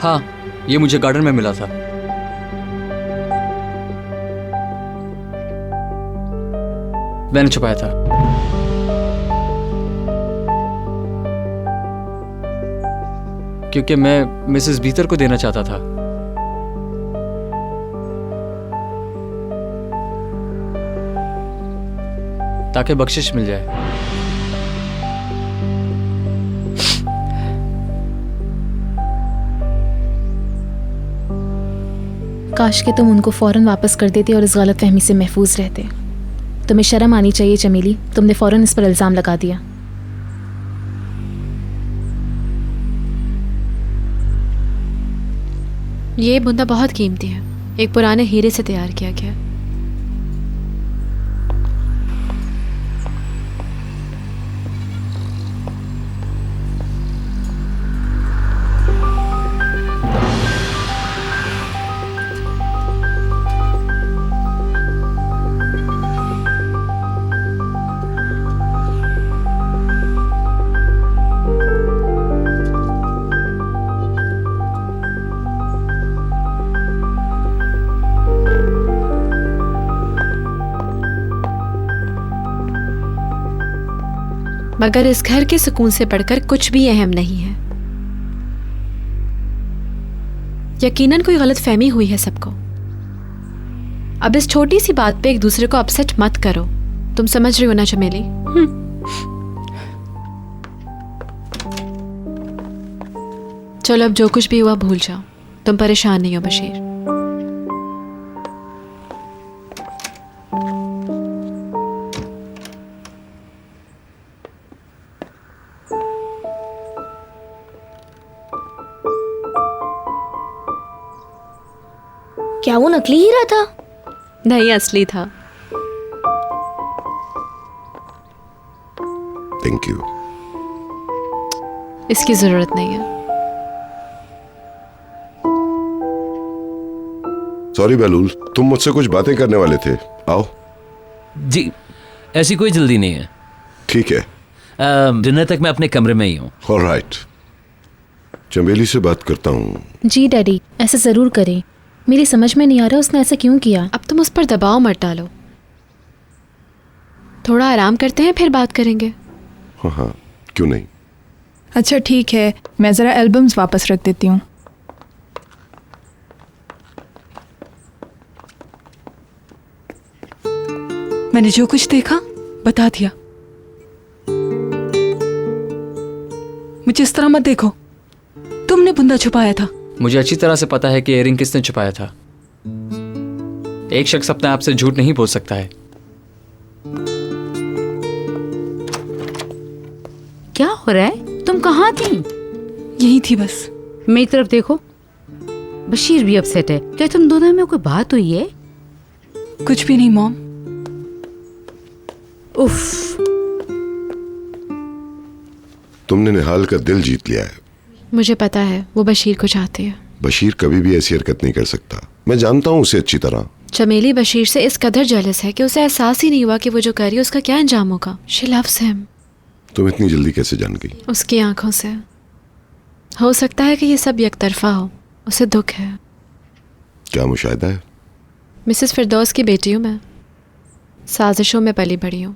हाँ, ये मुझे गार्डन में मिला था। मैंने छुपाया था। क्योंकि मैं मिसेस भीतर को देना चाहता था। ताकि बख्शिश मिल जाए। काश कि तुम उनको फौरन वापस कर देते और इस गलतफहमी से महफूज रहते। तुम्हें शर्म आनी चाहिए चमेली, तुमने फौरन इस पर इल्ज़ाम लगा दिया। ये बुंदा बहुत कीमती है, एक पुराने हीरे से तैयार किया गया। मगर इस घर के सुकून से बढ़कर कुछ भी अहम नहीं है। यकीनन कोई गलत फहमी हुई है सबको। अब इस छोटी सी बात पे एक दूसरे को अपसेट मत करो। तुम समझ रही हो ना चमेली? चलो अब जो कुछ भी हुआ भूल जाओ। तुम परेशान नहीं हो बशीर। क्या वो नकली हीरा था? नहीं, असली था। Thank you. इसकी जरूरत नहीं है। सॉरी बहलूल, तुम मुझसे कुछ बातें करने वाले थे। आओ। जी, ऐसी कोई जल्दी नहीं है। ठीक है। डिनर तक मैं अपने कमरे में ही हूँ। ऑलराइट। चमेली से बात करता हूँ। जी डैडी, ऐसा जरूर करें। मेरी समझ में नहीं आ रहा उसने ऐसा क्यों किया। अब तुम उस पर दबाव मत डालो। थोड़ा आराम करते हैं फिर बात करेंगे। हाँ हाँ, क्यों नहीं। अच्छा ठीक है, मैं ज़रा एल्बम्स वापस रख देती हूँ। मैंने जो कुछ देखा बता दिया। मुझे इस तरह मत देखो। तुमने बुंदा छुपाया था। मुझे अच्छी तरह से पता है कि इयररिंग किसने छुपाया था। एक शख्स अपने आप से झूठ नहीं बोल सकता है। क्या हो रहा है? तुम कहाँ थी? यही थी बस। मेरी तरफ देखो। बशीर भी अपसेट है। क्या तुम दोनों में कोई बात हुई है? कुछ भी नहीं मॉम। उफ। तुमने निहाल का दिल जीत लिया है। मुझे पता है वो बशीर को चाहती है। बशीर कभी भी ऐसी हरकत नहीं कर सकता। मैं जानता हूँ उसे अच्छी तरह। चमेली बशीर से इस कदर जेलस है कि उसे एहसास ही नहीं हुआ कि वो जो कर रही है उसका क्या अंजाम होगा। She loves him. तुम इतनी जल्दी कैसे जान गई? उसकी आंखों से। हो सकता है कि ये सब यकतरफा हो। उसे दुख है। क्या मुशाहिदा है? मिसेस फिरदौस की बेटी हूँ मैं। साजिशों में पली बड़ी हूँ।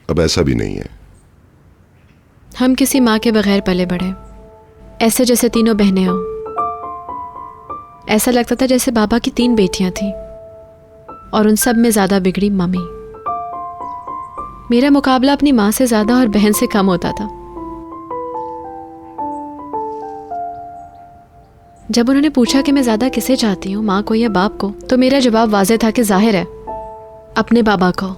अब ऐसा भी नहीं है। हम किसी माँ के बगैर पले बड़े। ऐसे जैसे तीनों बहनें हों। ऐसा लगता था जैसे बाबा की 3 बेटियां थीं और उन सब में ज्यादा बिगड़ी मम्मी। मेरा मुकाबला अपनी माँ से ज्यादा और बहन से कम होता था। जब उन्होंने पूछा कि मैं ज्यादा किसे चाहती हूँ, माँ को या बाप को, तो मेरा जवाब वाज़ेह था कि जाहिर है अपने बाबा को।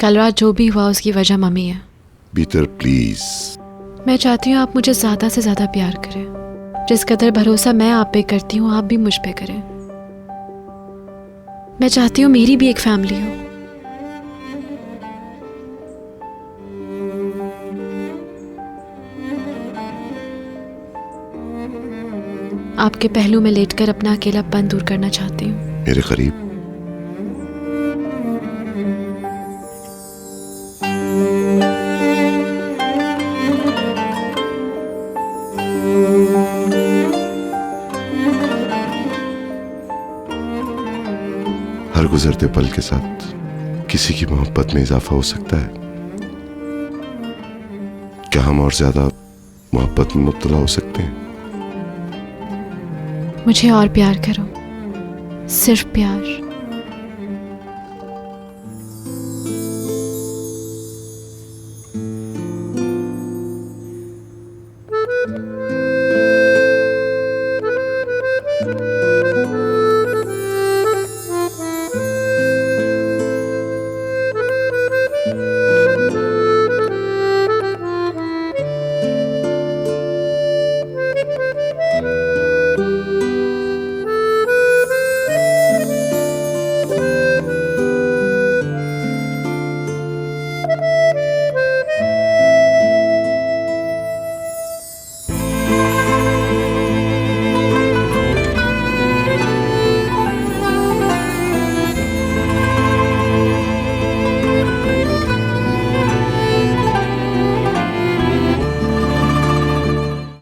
कल रात जो भी हुआ उसकी वजह मम्मी है। बीतर प्लीज। मैं चाहती हूँ आप मुझे ज्यादा से ज्यादा प्यार करें। जिस कदर भरोसा मैं आप पे करती हूँ आप भी मुझ पे करें। मैं चाहती हूँ मेरी भी एक फैमिली हो। आपके पहलू में लेटकर अपना अकेलापन दूर करना चाहती हूँ। मेरे करीब। गुजरते पल के साथ किसी की मोहब्बत में इजाफा हो सकता है? क्या हम और ज्यादा मोहब्बत में मुब्तला हो सकते हैं? मुझे और प्यार करो, सिर्फ प्यार।